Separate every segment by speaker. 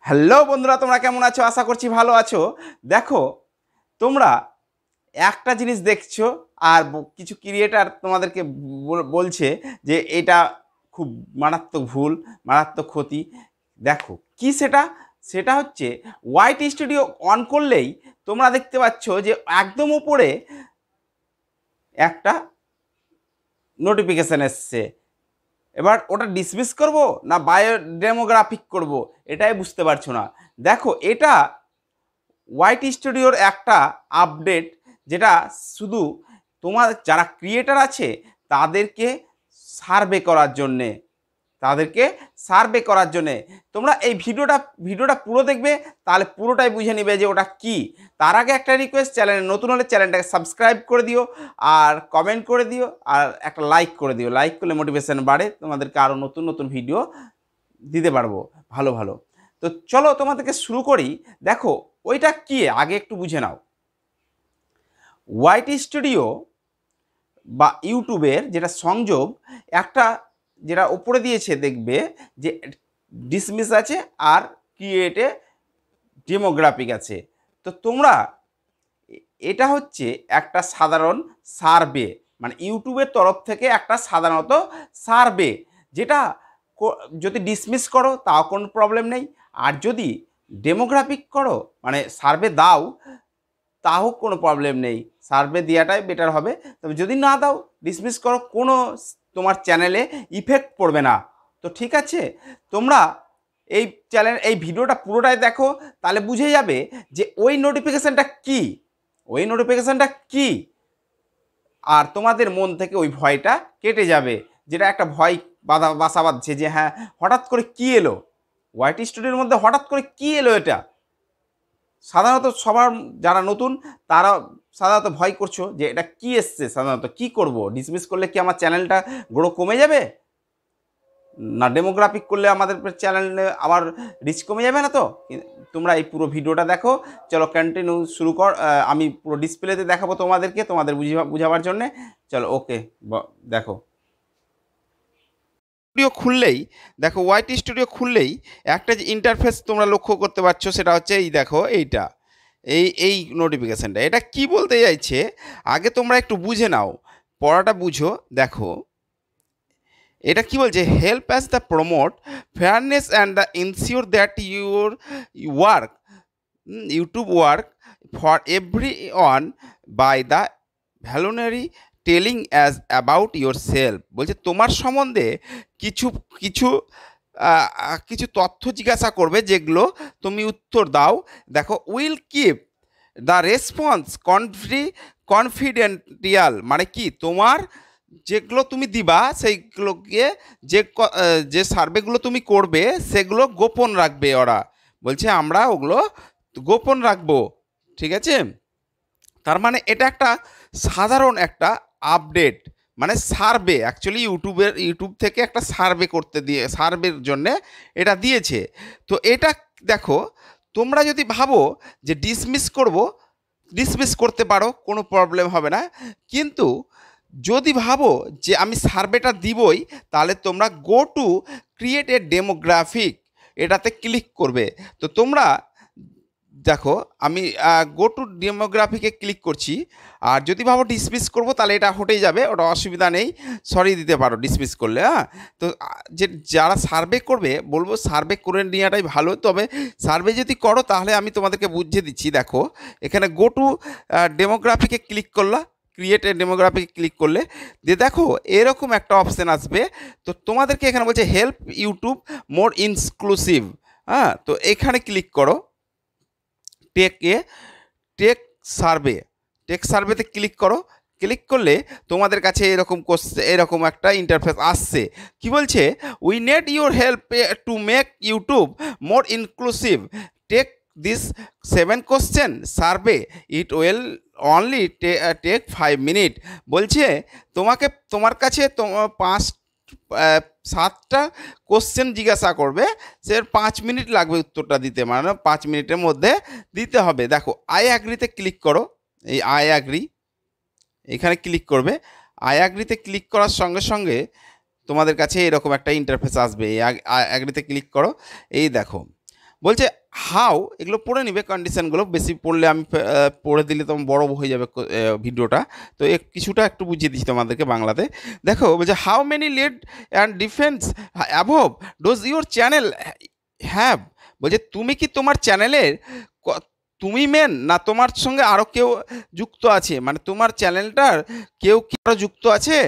Speaker 1: Hello বন্ধুরা, তোমরা কেমন আছো? আশা করছি ভালো আছো। দেখো, তোমরা একটা জিনিস দেখছো আর কিছু ক্রিয়েটার তোমাদেরকে বলছে যে এটা খুব মারাত্মক ভুল, মারাত্মক ক্ষতি। দেখো কি সেটা, সেটা হচ্ছে ওয়াইটি স্টুডিও অন করলেই তোমরা দেখতে পাচ্ছ যে একদম উপরে একটা নোটিফিকেশান এসছে। এবার ওটা ডিসমিস করব না বায়োডেমোগ্রাফিক করব, এটাই বুঝতে পারছো না। দেখো, এটা ওয়াইটি স্টুডিওর একটা আপডেট, যেটা শুধু তোমার যারা ক্রিয়েটার আছে তাদেরকে সার্ভে করার জন্যে, তোমরা এই ভিডিওটা পুরো দেখবে, তাহলে পুরোটাই বুঝে নিবে যে ওটা কি। তার আগে একটা রিকোয়েস্ট, চ্যানেলে নতুন হলে চ্যানেলটাকে সাবস্ক্রাইব করে দিও, আর কমেন্ট করে দিও, আর একটা লাইক করে দিও। লাইক করলে মোটিভেশন বাড়ে, তোমাদেরকে আরও নতুন নতুন ভিডিও দিতে পারবো ভালো ভালো। তো চলো তোমাদেরকে শুরু করি। দেখো ওইটা কি, আগে একটু বুঝে নাও। ওয়াইটি স্টুডিও বা ইউটিউবের যেটা সংযোগ, একটা যেটা উপরে দিয়েছে দেখবে যে ডিসমিস আছে আর ক্রিয়েটে ডেমোগ্রাফিক আছে। তো তোমরা এটা হচ্ছে একটা সাধারণ সার্ভে, মানে ইউটিউবের তরফ থেকে একটা সাধারণত সার্ভে, যেটা যদি ডিসমিস করো তাও কোনো প্রবলেম নেই, আর যদি ডেমোগ্রাফিক করো মানে সার্ভে দাও তাও কোনো প্রবলেম নেই, সার্ভে দেওয়াটাই বেটার হবে। তবে যদি না দাও, ডিসমিস করো, কোনো তোমার চ্যানেলে ইফেক্ট পড়বে না। তো ঠিক আছে, তোমরা এই ভিডিওটা পুরোটাই দেখো, তাহলে বুঝে যাবে যে ওই নোটিফিকেশানটা কি, আর তোমাদের মন থেকে ওই ভয়টা কেটে যাবে, যেটা একটা ভয় বাসা বাঁধছে যে হ্যাঁ হঠাৎ করে কি এলো, ওয়াইটি স্টুডিওর মধ্যে হঠাৎ করে কি এলো। এটা সাধারণত সবার যারা নতুন তারা সাধারণত ভয় করছো যে এটা কি এসছে, সাধারণত কি করব, ডিসমিস করলে কি আমার চ্যানেলটা গ্রো কমে যাবে, না ডেমোগ্রাফিক করলে আমাদের চ্যানেলে আবার রিচ কমে যাবে না। তো তোমরা এই পুরো ভিডিওটা দেখো, চলো কন্টিনিউ শুরু কর। আমি পুরো ডিসপ্লেতে দেখাবো তোমাদেরকে, তোমাদের বুঝাবার জন্যে। চলো ওকে, দেখো স্টুডিও খুললেই, দেখো ওয়াইটি স্টুডিও খুললেই একটা যে ইন্টারফেস তোমরা লক্ষ্য করতে পারছো, সেটা হচ্ছে এই দেখো, এইটা এই নোটিফিকেশানটা। এটা কি বলতে চাইছে আগে তোমরা একটু বুঝে নাও, পড়াটা বুঝো। দেখো এটা কি বলছে, help us the promote fairness and the ensure that your work YouTube work for everyone by the voluntarily telling us about yourself. বলছে তোমার সম্বন্ধে কিছু কিছু কিছু তথ্য জিজ্ঞাসা করবে, যেগুলো তুমি উত্তর দাও। দেখো, উইল কিপ দ্য রেসপন্স কনফিডেন্টিয়াল, মানে কি তোমার যেগুলো তুমি দিবা সেইগুলোকে, যে সার্ভেগুলো তুমি করবে সেগুলো গোপন রাখবে ওরা। বলছে আমরা ওগুলো গোপন রাখবো, ঠিক আছে। তার মানে এটা একটা সাধারণ একটা আপডেট, মানে সার্ভে, অ্যাকচুয়ালি ইউটিউব থেকে একটা সার্ভে করতে দিয়ে, সার্ভের জন্যে এটা দিয়েছে। তো এটা দেখো, তোমরা যদি ভাবো যে ডিসমিস করতে পারো, কোনো প্রবলেম হবে না। কিন্তু যদি ভাবো যে আমি সার্ভেটা দিবই, তাহলে তোমরা go to create a demographic, এটাতে ক্লিক করবে। তো তোমরা দেখো, আমি গো টু ডেমোগ্রাফিকে ক্লিক করছি, আর যদি ভাবো ডিসমিস করবো তাহলে এটা হটেই যাবে, ওটা অসুবিধা নেই, সরি দিতে পারো ডিসমিস করলে। হ্যাঁ, তো যে যারা সার্ভে করবে বলবো সার্ভে করে নেওয়াটাই ভালো। তবে সার্ভে যদি করো তাহলে আমি তোমাদেরকে বুঝিয়ে দিচ্ছি। দেখো এখানে গো টু ডেমোগ্রাফিকে ক্লিক করলা, ক্রিয়েট এ ডেমোগ্রাফিকে ক্লিক করলে দিয়ে দেখো এরকম একটা অপশান আসবে। তো তোমাদেরকে এখানে বলছে হেল্প ইউটিউব মোর ইনক্লুসিভ। হ্যাঁ, তো এখানে ক্লিক করো, টেক সার্ভেতে ক্লিক করো। ক্লিক করলে তোমাদের কাছে এরকম একটা ইন্টারফেস আসছে। কি বলছে, we need your help to make YouTube more inclusive, take this 7 question survey, it will only take 5 minute. বলছে তোমার কাছে 7টা কোশ্চেন জিজ্ঞাসা করবে, সে 5 মিনিট লাগবে উত্তরটা দিতে, মানে 5 মিনিটের মধ্যে দিতে হবে। দেখো আই অ্যাগ্রিতে ক্লিক করো, এই আই অ্যাগ্রি এখানে ক্লিক করবে। আই অ্যাগ্রিতে ক্লিক করার সঙ্গে সঙ্গে তোমাদের কাছে এরকম একটা ইন্টারফেস আসবে। এই অ্যাগ্রিতে ক্লিক করো, এই দেখো বলছে হাউ, এগুলো পড়ে নিবে কন্ডিশনগুলো, বেশি পড়লে আমি পড়ে দিলে তো বড় হয়ে যাবে ভিডিওটা, তো কিছুটা একটু বুঝিয়ে দিচ্ছি তোমাদেরকে বাংলাতে। দেখো বলছে how many lead and defence above dose your channel have. বলছে তুমি কি তোমার চ্যানেলের তুমি মেন, না তোমার সঙ্গে আরও কেউ যুক্ত আছে, মানে তোমার চ্যানেলটার কেউ কি আরও যুক্ত আছে,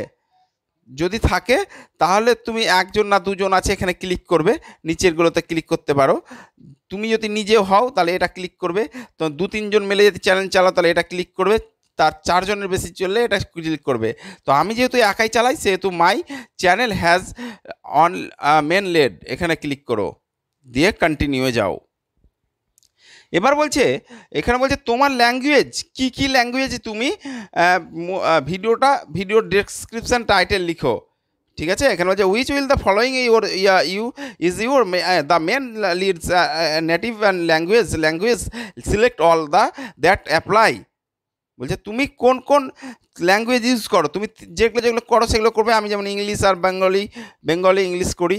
Speaker 1: যদি থাকে তাহলে তুমি একজন না দুজন আছে এখানে ক্লিক করবে, নিচেরগুলোতে ক্লিক করতে পারো। তুমি যদি নিজেও হও তাহলে এটা ক্লিক করবে, তো 2-3 জন মিলে যদি চ্যানেল চালাও তাহলে এটা ক্লিক করবে, তার 4 জনের বেশি চললে এটা ক্লিক করবে। তো আমি যেহেতু একাই চালাই সেহেতু my channel has on men led, এখানে ক্লিক করো, দিয়ে কন্টিনিউয়ে যাও। এবার বলছে এখানে বলছে তোমার ল্যাঙ্গুয়েজ কি কি ল্যাঙ্গুয়েজ তুমি ভিডিওর ডেসক্রিপশন টাইটেল লিখো, ঠিক আছে। এখানে বলছে which will the following you is your the men leads native and language select all the that apply. বলছে তুমি কোন কোন ল্যাঙ্গুয়েজ ইউজ করো, তুমি যেগুলো যেগুলো করো সেগুলো করবে। আমি যেমন ইংলিশ আর বেঙ্গলি ইংলিশ করি,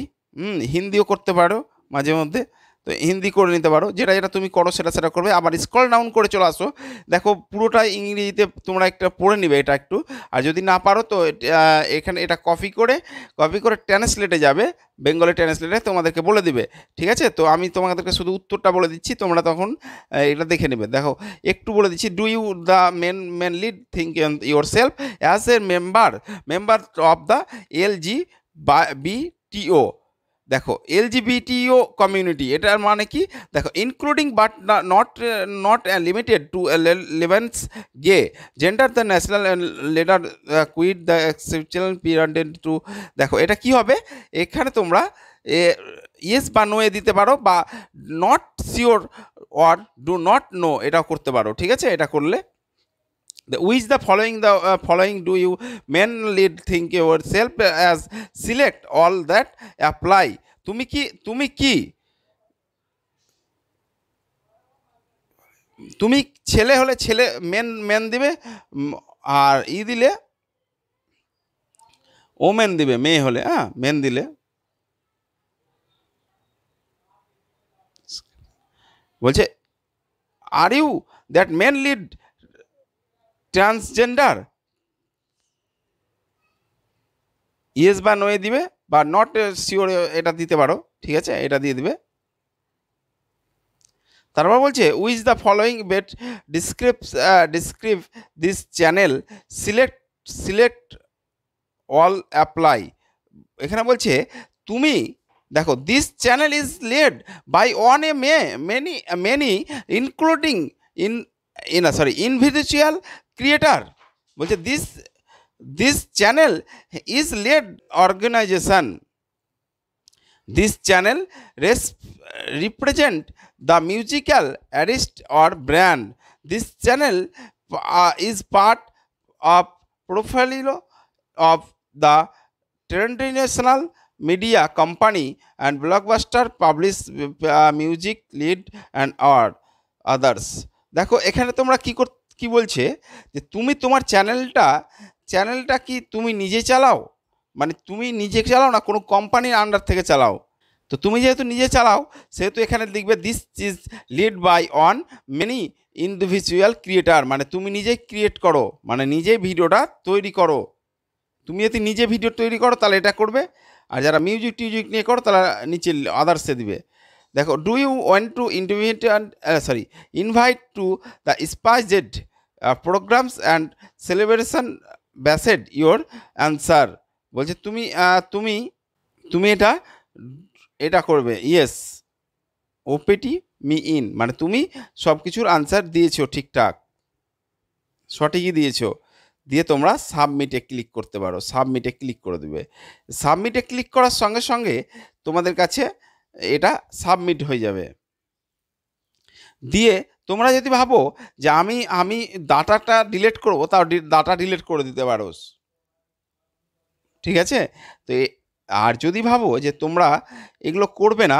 Speaker 1: হিন্দিও করতে পারো মাঝে মধ্যে, তো হিন্দি করে নিতে পারো, যেটা যেটা তুমি করো সেটা সেটা করবে। আবার স্ক্রল ডাউন করে চলে আসো, দেখো পুরোটা ইংরেজিতে তোমরা একটা পড়ে নিবে এটা একটু, আর যদি না পারো তো এখানে এটা কপি করে ট্রান্সলেটে যাবে, বেঙ্গলি ট্রান্সলেটে তোমাদেরকে বলে দিবে, ঠিক আছে। তো আমি তোমাদেরকে শুধু উত্তরটা বলে দিচ্ছি, তোমরা তখন এটা দেখে নেবে। দেখো একটু বলে দিচ্ছি, do you the mainly think yourself as a member of the LGBTO। দেখো LGBTO কমিউনিটি, এটার মানে কি, দেখো including but not limited to lesbians gay gender the national leader quit the exceptional period to. দেখো এটা কি হবে, এখানে তোমরা ইয়েস বা নো এ দিতে পারো, বা not sure or do not know এটাও করতে পারো, ঠিক আছে। এটা করলে which the following do you mainly think yourself as, select all that apply। তুমি কি তুমি ছেলে হলে ছেলে মেন দিবে, আর দিলে ওমেন দিবে, মেয়ে হলে মেন দিলে। বলছে are you that men led transgender, yes বা নো দিবে, বা নট শিওর এটা দিতে পারো, ঠিক আছে, এটা দিয়ে দিবে। তারপর বলছে which the following best describes this channel select all apply. এখানে বলছে তুমি দেখো this channel is led by on a many including individual creator. বলছে this channel is led organization, this channel represent the musical artist or brand. This channel is part of portfolio of the international media company and blockbuster publish music lead and others। দেখো এখানে তোমরা কি বলছে, যে তুমি তোমার চ্যানেলটা কি তুমি নিজে চালাও, মানে তুমি নিজে চালাও না কোনো কোম্পানির আন্ডার থেকে চালাও। তো তুমি যেহেতু নিজে চালাও সেহেতু এখানে লিখবে this is led by on many individual creator, মানে তুমি নিজেই ক্রিয়েট করো, মানে নিজেই ভিডিওটা তৈরি করো। তুমি যদি নিজে ভিডিও তৈরি করো তাহলে এটা করবে, আর যারা মিউজিক নিয়ে করো তারা নিচে আদার্সে দিবে। দেখো do you want to invite to the spiced programs and celebration based your answer. বলছে তুমি এটা করবে, ইয়েস ওপিটি মি ইন, মানে তুমি সব কিছুর আনসার দিয়েছো ঠিকঠাক, সঠিকই দিয়েছো, দিয়ে তোমরা সাবমিটে ক্লিক করতে পারো, সাবমিটে ক্লিক করে দেবে। সাবমিটে ক্লিক করার সঙ্গে সঙ্গে তোমাদের কাছে এটা সাবমিট হয়ে যাবে। দিয়ে তোমরা যদি ভাবো যে আমি ডাটাটা ডিলিট করবো, তাও ডাটা ডিলিট করে দিতে পারো, ঠিক আছে। তো আর যদি ভাবো যে তোমরা এগুলো করবে না,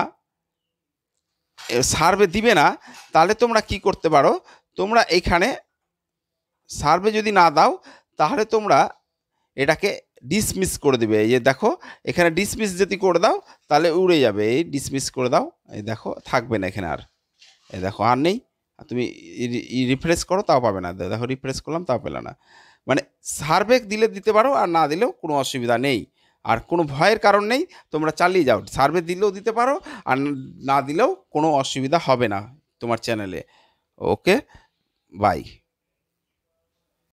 Speaker 1: সার্ভে দিবে না, তাহলে তোমরা কি করতে পারো, তোমরা এইখানে সার্ভে যদি না দাও তাহলে তোমরা এটাকে ডিসমিস করে দেবে। এই যে দেখো এখানে ডিসমিস যদি করে দাও তাহলে উড়ে যাবে। এই ডিসমিস করে দাও, এই দেখো থাকবে না এখানে আর। এই দেখো আর নেই। আর তুমি রিফ্রেশ করো তাও পাবে না। দেখো রিফ্রেশ করলাম তাও পেলে না। মানে সার্ভে দিলে দিতে পারো আর না দিলেও কোনো অসুবিধা নেই। আর কোনো ভয়ের কারণ নেই, তোমরা চালিয়ে যাও। সার্ভে দিলেও দিতে পারো আর না দিলেও কোনো অসুবিধা হবে না তোমার চ্যানেলে। ওকে, বাই।